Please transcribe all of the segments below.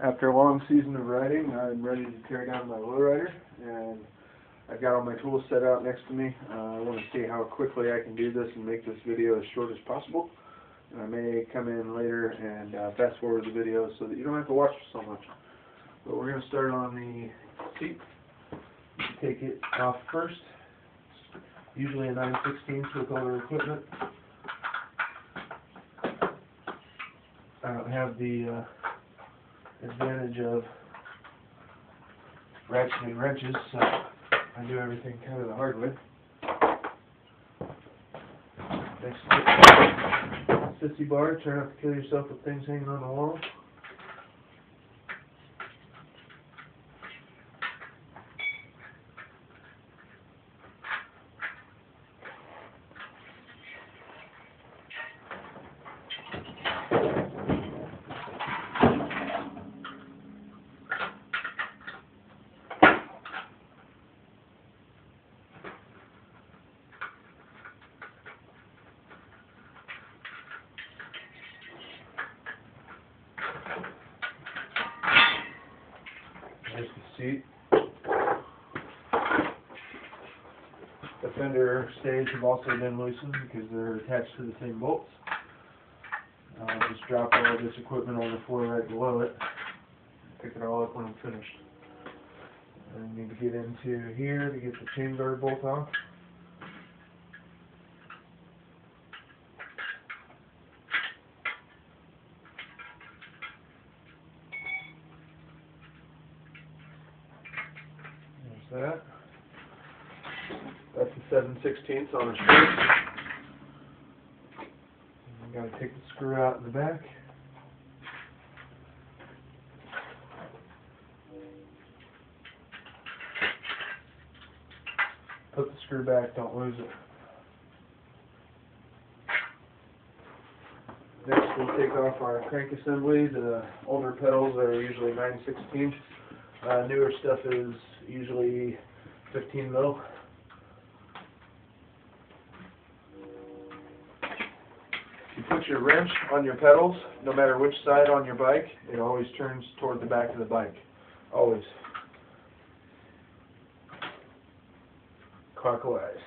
After a long season of riding, I'm ready to tear down my lowrider, and I've got all my tools set out next to me. I want to see how quickly I can do this and make this video as short as possible. And I may come in later and fast forward the video so that you don't have to watch so much. But we're going to start on the seat. Take it off first. Usually a 9/16 with all the equipment. I don't have the advantage of ratcheting wrenches, so I do everything kind of the hard way. Next, sissy bar. Try not to kill yourself with things hanging on the wall. There's the seat. The fender stays have also been loosened because they're attached to the same bolts. Just drop all of this equipment on the floor right below it. Pick it all up when I'm finished. I need to get into here to get the chain guard bolt off. That. That's the 7/16 on a Schwinn. Got to take the screw out in the back. Put the screw back, don't lose it. Next we'll take off our crank assembly. The older pedals are usually 9/16. Newer stuff is usually 15 mil. If you put your wrench on your pedals, no matter which side on your bike, it always turns toward the back of the bike. Always. Clockwise.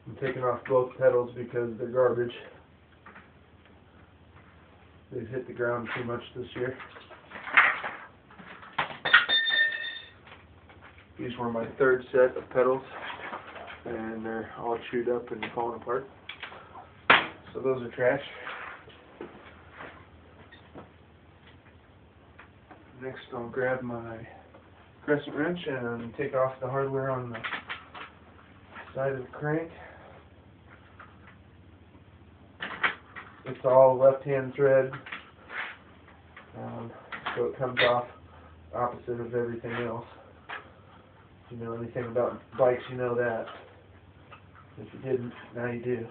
I'm taking off both pedals because they're garbage. They've hit the ground too much this year. These were my third set of pedals, and they're all chewed up and falling apart. So those are trash. Next I'll grab my crescent wrench and take off the hardware on the side of the crank. It's all left-hand thread, so it comes off opposite of everything else. If you know anything about bikes, you know that. If you didn't, now you do.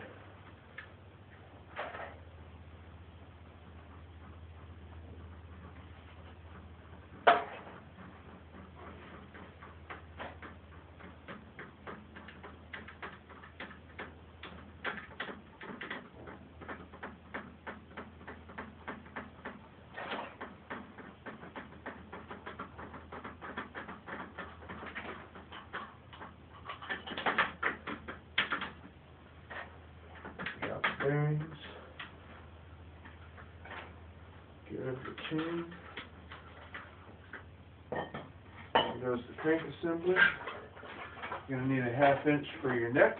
Bearings. Get rid of the chain. There goes the crank assembly. You're going to need a 1/2 inch for your neck.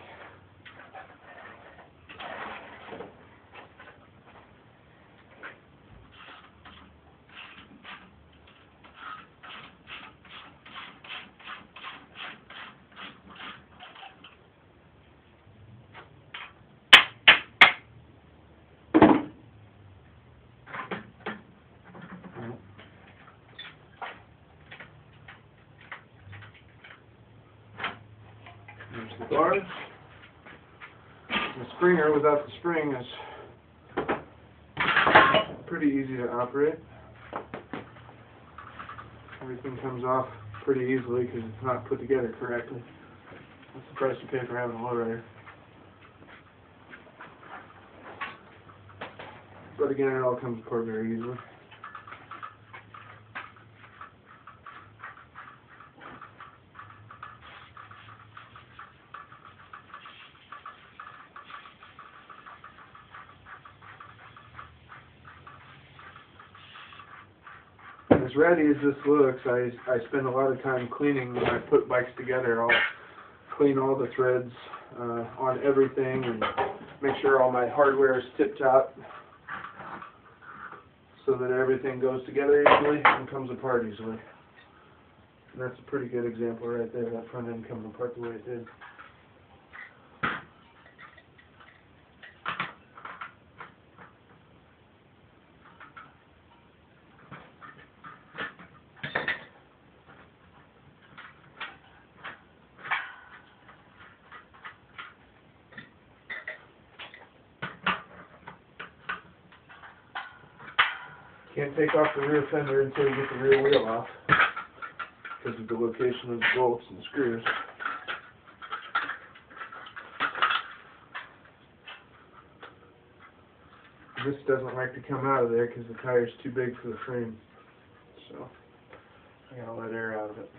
There's the bar. The springer without the spring is pretty easy to operate. Everything comes off pretty easily because it's not put together correctly. That's the price you pay for having a lowrider. But again, it all comes apart very easily. As ratty as this looks, I spend a lot of time cleaning when I put bikes together. I'll clean all the threads on everything and make sure all my hardware is tip-top so that everything goes together easily and comes apart easily. And that's a pretty good example right there, that front end coming apart the way it did. Can't take off the rear fender until you get the rear wheel off because of the location of the bolts and screws. This doesn't like to come out of there because the tire's too big for the frame, so I gotta let air out of it.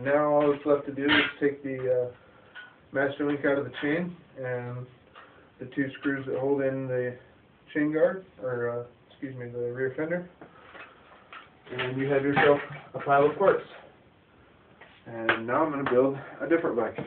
Now all that's left to do is take the master link out of the chain and the two screws that hold in the chain guard, or excuse me, the rear fender, and you have yourself a pile of parts. And now I'm going to build a different bike.